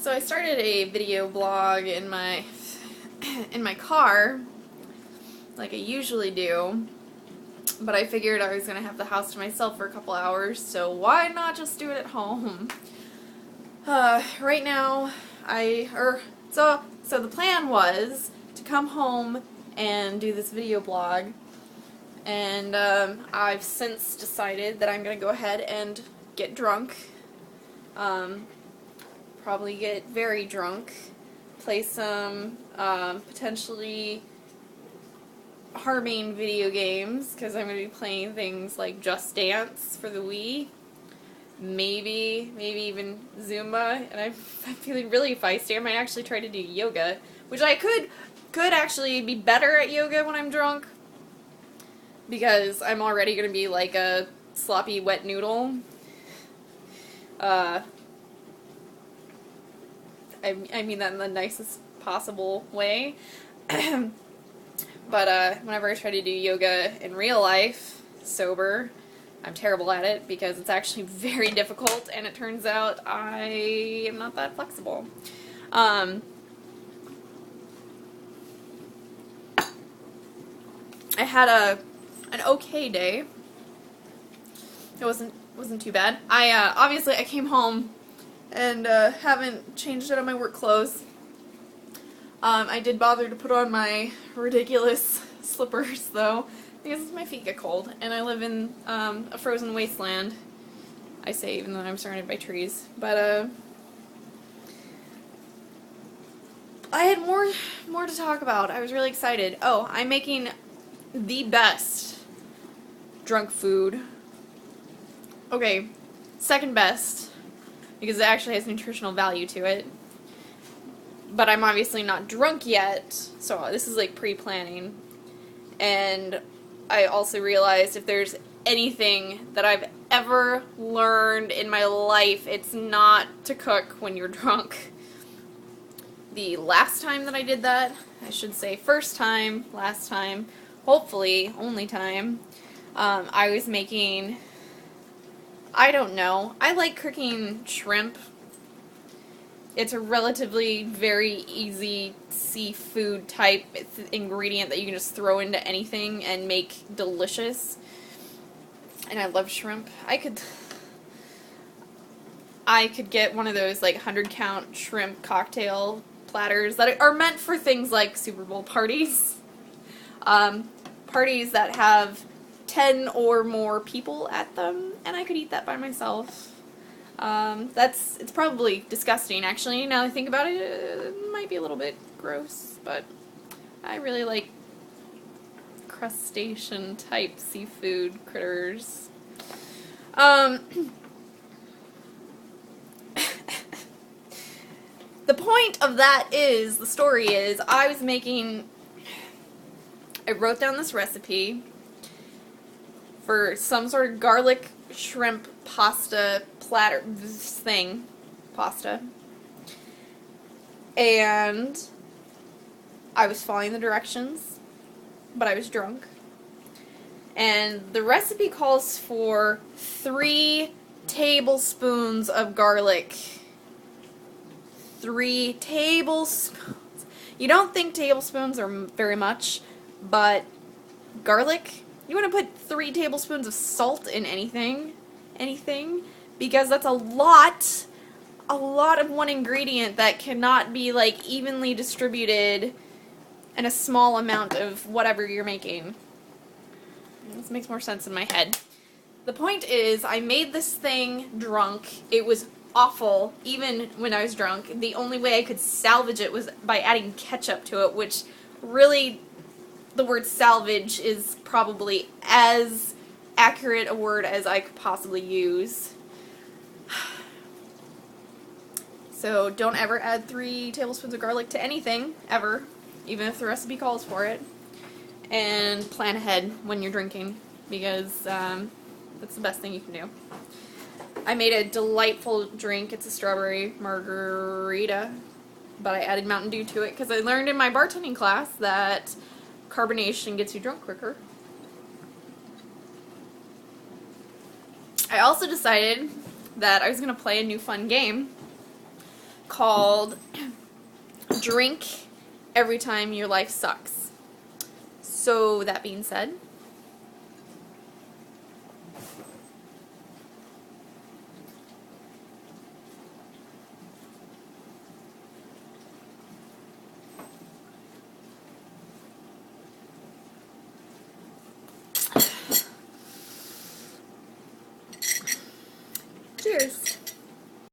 So I started a video blog in my car, like I usually do, but I figured I was gonna have the house to myself for a couple hours, so why not just do it at home? Right now, so the plan was to come home and do this video blog, and I've since decided that I'm gonna go ahead and get drunk. Probably get very drunk, play some potentially harming video games, because I'm going to be playing things like Just Dance for the Wii, maybe even Zumba, and I'm feeling really feisty. I might actually try to do yoga, which I could actually be better at yoga when I'm drunk, because I'm already going to be like a sloppy wet noodle. I mean that in the nicest possible way. But whenever I try to do yoga in real life, sober, I'm terrible at it because it's actually very difficult, and it turns out I am not that flexible. I had an okay day. It wasn't too bad. Obviously I came home and haven't changed out of my work clothes. I did bother to put on my ridiculous slippers, though, because my feet get cold, and I live in a frozen wasteland. I say, even though I'm surrounded by trees. But I had more to talk about. I was really excited. Oh, I'm making the best drunk food. Okay, second best, because it actually has nutritional value to it. But I'm obviously not drunk yet, so this is like pre-planning. And I also realized if there's anything that I've ever learned in my life, it's not to cook when you're drunk. The last time that I did that, I should say first time, last time, hopefully only time, I was making, I don't know, I like cooking shrimp. It's a relatively very easy seafood type ingredient that you can just throw into anything and make delicious. And I love shrimp. I could get one of those like 100-count shrimp cocktail platters that are meant for things like Super Bowl parties. Parties that have 10 or more people at them, and I could eat that by myself. It's probably disgusting, actually. Now that I think about it, it might be a little bit gross, but I really like crustacean-type seafood critters. The point of that is, the story is, I wrote down this recipe for some sort of garlic shrimp pasta platter pasta, and I was following the directions, but I was drunk, and the recipe calls for 3 tablespoons of garlic. 3 tablespoons. You don't think tablespoons are very much, but garlic, you want to put 3 tablespoons of salt in anything, because that's a lot of one ingredient that cannot be like evenly distributed in a small amount of whatever you're making. This makes more sense in my head. The point is, I made this thing drunk. It was awful, even when I was drunk. The only way I could salvage it was by adding ketchup to it, which really, the word salvage is probably as accurate a word as I could possibly use. So don't ever add 3 tablespoons of garlic to anything, ever, even if the recipe calls for it. And plan ahead when you're drinking, because that's the best thing you can do. I made a delightful drink. It's a strawberry margarita, but I added Mountain Dew to it because I learned in my bartending class that carbonation gets you drunk quicker. I also decided that I was going to play a new fun game called Drink Every Time Your Life Sucks. So, that being said,